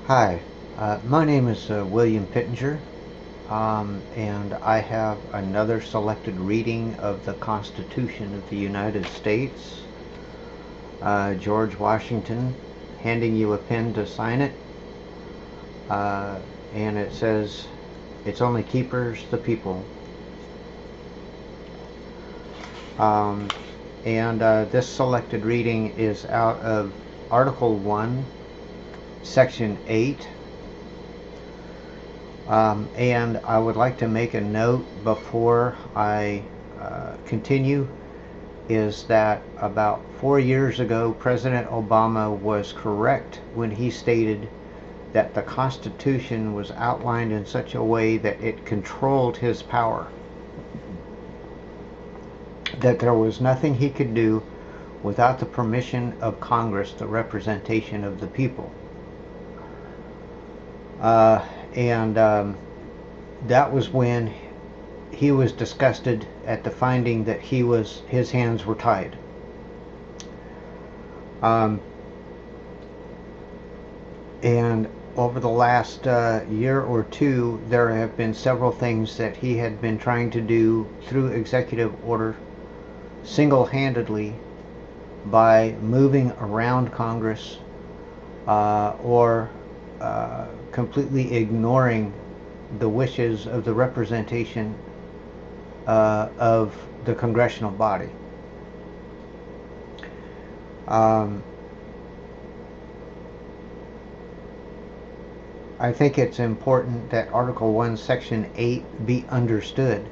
Hi, my name is William Pittenger, and I have another selected reading of the Constitution of the United States. George Washington handing you a pen to sign it, uh, and it says, "It's only keepers the people." Um, and this selected reading is out of Article 1, Section 8. And I would like to make a note before I continue, is that about 4 years ago, President Obama was correct when he stated that the Constitution was outlined in such a way that it controlled his power, that there was nothing he could do without the permission of Congress, the representation of the people. And that was when he was disgusted at the finding that his hands were tied. And over the last year or two, there have been several things that he had been trying to do through executive order single-handedly by moving around Congress or completely ignoring the wishes of the representation of the congressional body. I think it's important that Article 1, Section 8 be understood.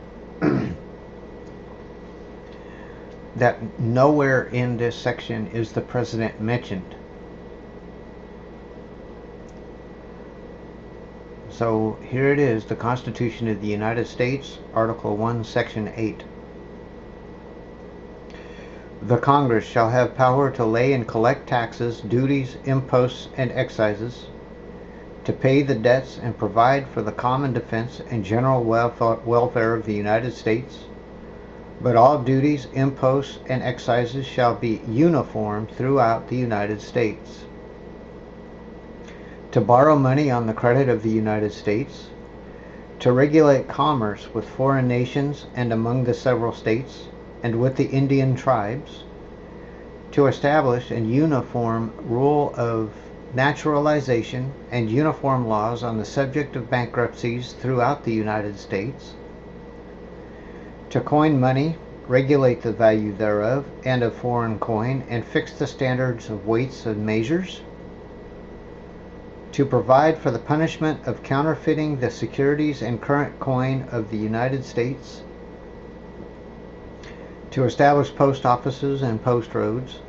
That nowhere in this section is the president mentioned. So here it is, the Constitution of the United States, Article 1, Section 8. The Congress shall have power to lay and collect taxes, duties, imposts, and excises, to pay the debts and provide for the common defense and general welfare of the United States. But all duties, imposts, and excises shall be uniform throughout the United States. To borrow money on the credit of the United States, to regulate commerce with foreign nations and among the several states, and with the Indian tribes, to establish a uniform rule of naturalization and uniform laws on the subject of bankruptcies throughout the United States, to coin money, regulate the value thereof and of foreign coin, and fix the standards of weights and measures, to provide for the punishment of counterfeiting the securities and current coin of the United States, to establish post offices and post roads,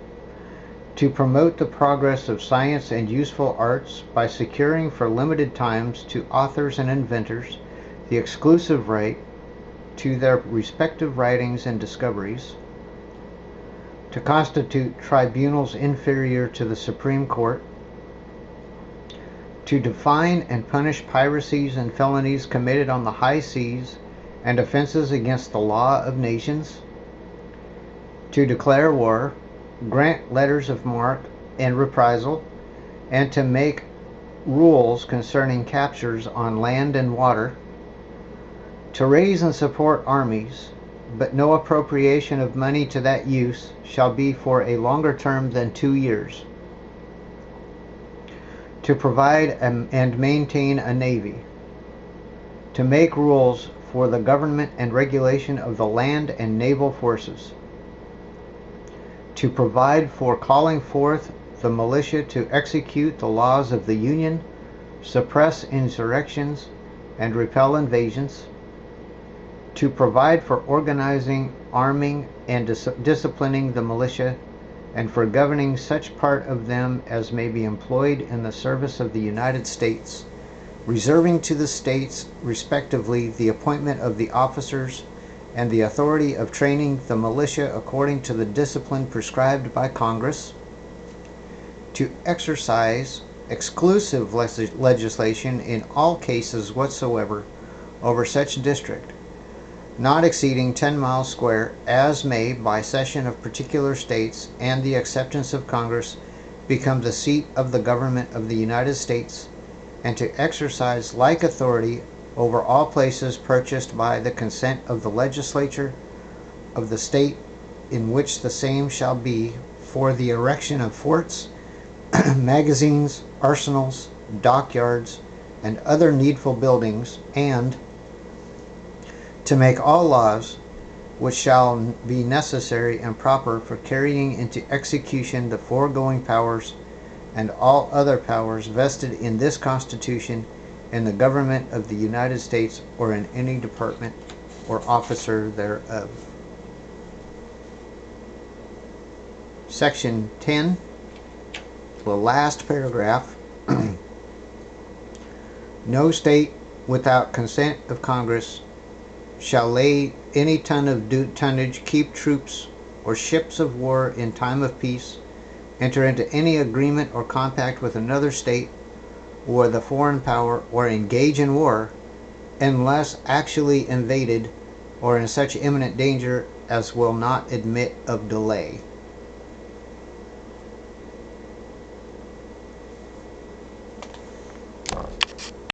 to promote the progress of science and useful arts by securing for limited times to authors and inventors the exclusive right to their respective writings and discoveries, to constitute tribunals inferior to the Supreme Court, to define and punish piracies and felonies committed on the high seas and offenses against the law of nations, to declare war, grant letters of marque and reprisal, and to make rules concerning captures on land and water, to raise and support armies, but no appropriation of money to that use shall be for a longer term than 2 years, to provide and maintain a navy, to make rules for the government and regulation of the land and naval forces, to provide for calling forth the militia to execute the laws of the Union, suppress insurrections, and repel invasions, to provide for organizing, arming, and disciplining the militia, and for governing such part of them as may be employed in the service of the United States, reserving to the states respectively the appointment of the officers and the authority of training the militia according to the discipline prescribed by Congress, to exercise exclusive legislation in all cases whatsoever over such district, not exceeding 10 miles square, as may, by cession of particular states and the acceptance of Congress, become the seat of the government of the United States, and to exercise like authority over all places purchased by the consent of the legislature of the state in which the same shall be, for the erection of forts, magazines, arsenals, dockyards, and other needful buildings, and to make all laws which shall be necessary and proper for carrying into execution the foregoing powers and all other powers vested in this Constitution in the government of the United States or in any department or officer thereof. Section 10, the last paragraph. No state without consent of Congress shall lay any ton of tonnage, keep troops or ships of war in time of peace, enter into any agreement or compact with another state or the foreign power, or engage in war, unless actually invaded or in such imminent danger as will not admit of delay.